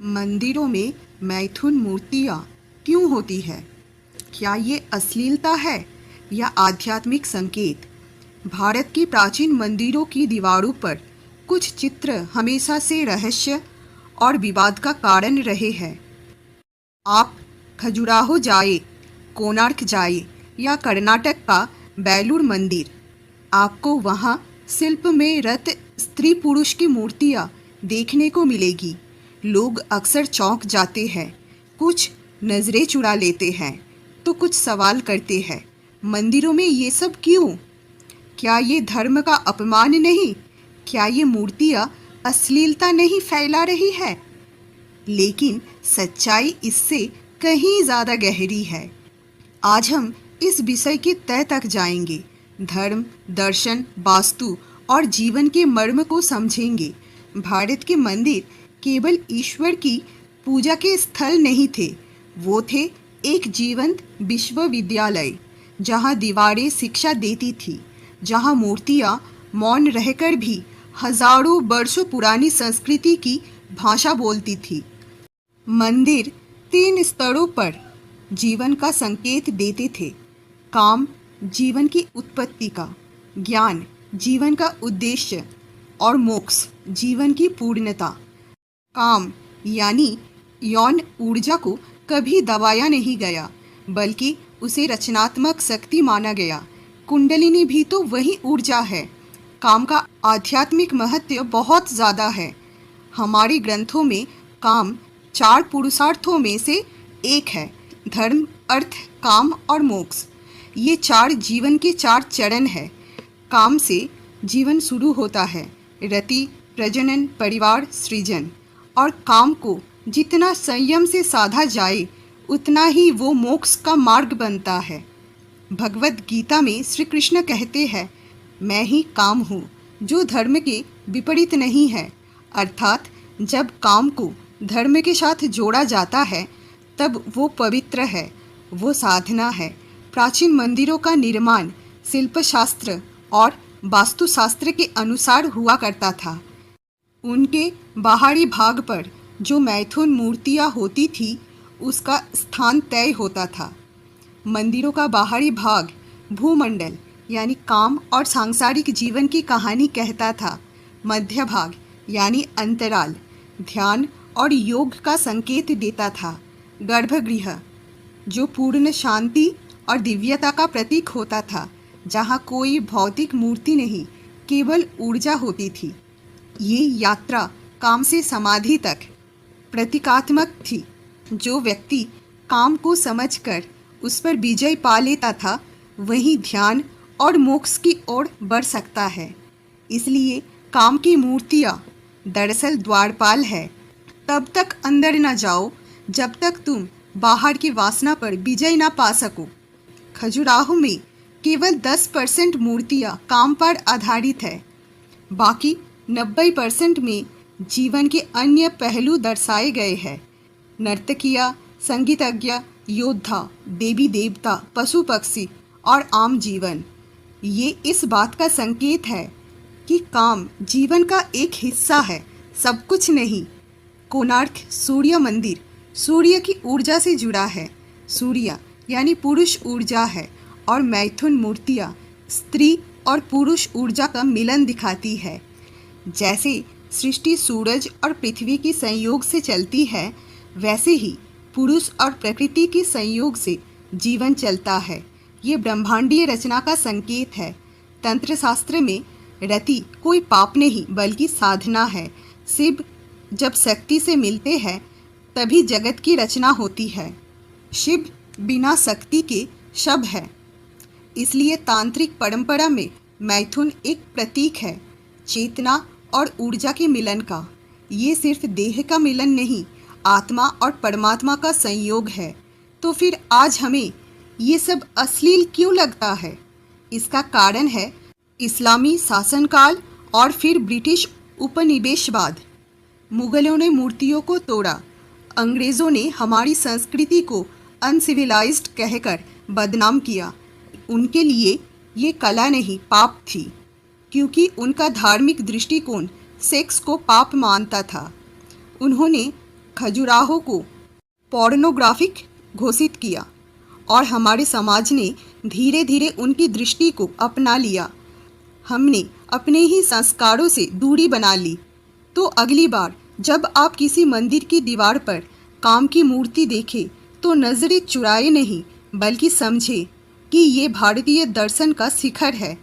मंदिरों में मैथुन मूर्तियाँ क्यों होती है? क्या ये अश्लीलता है या आध्यात्मिक संकेत? भारत की प्राचीन मंदिरों की दीवारों पर कुछ चित्र हमेशा से रहस्य और विवाद का कारण रहे हैं। आप खजुराहो जाए, कोणार्क जाए या कर्नाटक का बेलूर मंदिर, आपको वहाँ शिल्प में रत स्त्री पुरुष की मूर्तियाँ देखने को मिलेगी। लोग अक्सर चौंक जाते हैं, कुछ नज़रें चुरा लेते हैं तो कुछ सवाल करते हैं, मंदिरों में ये सब क्यों? क्या ये धर्म का अपमान नहीं? क्या ये मूर्तियाँ अश्लीलता नहीं फैला रही है? लेकिन सच्चाई इससे कहीं ज़्यादा गहरी है। आज हम इस विषय के तह तक जाएंगे। धर्म, दर्शन, वास्तु और जीवन के मर्म को समझेंगे। भारत के मंदिर केवल ईश्वर की पूजा के स्थल नहीं थे, वो थे एक जीवंत विश्वविद्यालय, जहाँ दीवारें शिक्षा देती थी, जहाँ मूर्तियाँ मौन रहकर भी हजारों वर्षों पुरानी संस्कृति की भाषा बोलती थी। मंदिर 3 स्तरों पर जीवन का संकेत देते थे। काम, जीवन की उत्पत्ति का, ज्ञान, जीवन का उद्देश्य और मोक्ष, जीवन की पूर्णता। काम यानी यौन ऊर्जा को कभी दबाया नहीं गया, बल्कि उसे रचनात्मक शक्ति माना गया। कुंडलिनी भी तो वही ऊर्जा है। काम का आध्यात्मिक महत्व बहुत ज़्यादा है। हमारे ग्रंथों में काम 4 पुरुषार्थों में से एक है। धर्म, अर्थ, काम और मोक्ष, ये 4 जीवन के 4 चरण हैं। काम से जीवन शुरू होता है, रति, प्रजनन, परिवार, सृजन। और काम को जितना संयम से साधा जाए उतना ही वो मोक्ष का मार्ग बनता है। भगवद गीता में श्री कृष्ण कहते हैं, मैं ही काम हूँ, जो धर्म के विपरीत नहीं है। अर्थात जब काम को धर्म के साथ जोड़ा जाता है तब वो पवित्र है, वो साधना है। प्राचीन मंदिरों का निर्माण शिल्पशास्त्र और वास्तुशास्त्र के अनुसार हुआ करता था। उनके बाहरी भाग पर जो मैथुन मूर्तियाँ होती थी उसका स्थान तय होता था। मंदिरों का बाहरी भाग भूमंडल यानी काम और सांसारिक जीवन की कहानी कहता था। मध्य भाग यानी अंतराल ध्यान और योग का संकेत देता था। गर्भगृह जो पूर्ण शांति और दिव्यता का प्रतीक होता था, जहाँ कोई भौतिक मूर्ति नहीं, केवल ऊर्जा होती थी। ये यात्रा काम से समाधि तक प्रतीकात्मक थी। जो व्यक्ति काम को समझकर उस पर विजय पा लेता था, वही ध्यान और मोक्ष की ओर बढ़ सकता है। इसलिए काम की मूर्तियाँ दरअसल द्वारपाल है। तब तक अंदर न जाओ जब तक तुम बाहर की वासना पर विजय ना पा सको। खजुराहो में केवल 10% मूर्तियाँ काम पर आधारित है, बाकी 90% में जीवन के अन्य पहलू दर्शाए गए हैं। नर्तकियाँ, संगीतज्ञ, योद्धा, देवी देवता, पशु पक्षी और आम जीवन। ये इस बात का संकेत है कि काम जीवन का एक हिस्सा है, सब कुछ नहीं। कोणार्क सूर्य मंदिर सूर्य की ऊर्जा से जुड़ा है। सूर्य यानी पुरुष ऊर्जा है और मैथुन मूर्तियाँ स्त्री और पुरुष ऊर्जा का मिलन दिखाती है। जैसे सृष्टि सूरज और पृथ्वी के संयोग से चलती है, वैसे ही पुरुष और प्रकृति के संयोग से जीवन चलता है। ये ब्रह्मांडीय रचना का संकेत है। तंत्र शास्त्र में रति कोई पाप नहीं बल्कि साधना है। शिव जब शक्ति से मिलते हैं तभी जगत की रचना होती है। शिव बिना शक्ति के शव है। इसलिए तांत्रिक परंपरा में मैथुन एक प्रतीक है, चेतना और ऊर्जा के मिलन का। ये सिर्फ देह का मिलन नहीं, आत्मा और परमात्मा का संयोग है। तो फिर आज हमें ये सब अश्लील क्यों लगता है? इसका कारण है इस्लामी शासनकाल और फिर ब्रिटिश उपनिवेशवाद। मुगलों ने मूर्तियों को तोड़ा, अंग्रेज़ों ने हमारी संस्कृति को अनसिविलाइज्ड कहकर बदनाम किया। उनके लिए ये कला नहीं पाप थी, क्योंकि उनका धार्मिक दृष्टिकोण सेक्स को पाप मानता था। उन्होंने खजुराहो को पोर्नोग्राफिक घोषित किया और हमारे समाज ने धीरे धीरे उनकी दृष्टि को अपना लिया। हमने अपने ही संस्कारों से दूरी बना ली। तो अगली बार जब आप किसी मंदिर की दीवार पर काम की मूर्ति देखें तो नज़रें चुराए नहीं, बल्कि समझे कि ये भारतीय दर्शन का शिखर है।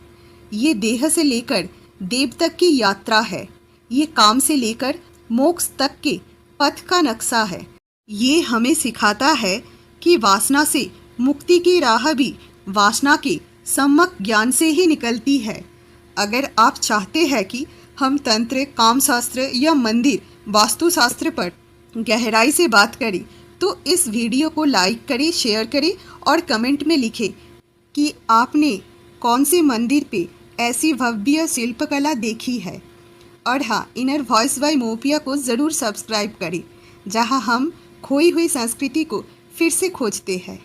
ये देह से लेकर देव तक की यात्रा है। ये काम से लेकर मोक्ष तक के पथ का नक्शा है। ये हमें सिखाता है कि वासना से मुक्ति की राह भी वासना के सम्यक ज्ञान से ही निकलती है। अगर आप चाहते हैं कि हम तंत्र, कामशास्त्र या मंदिर वास्तुशास्त्र पर गहराई से बात करें तो इस वीडियो को लाइक करें, शेयर करें और कमेंट में लिखें कि आपने कौन से मंदिर पे ऐसी भव्य शिल्पकला देखी है। और हाँ, इनर वॉइस बाय मोपिया को ज़रूर सब्सक्राइब करें, जहां हम खोई हुई संस्कृति को फिर से खोजते हैं।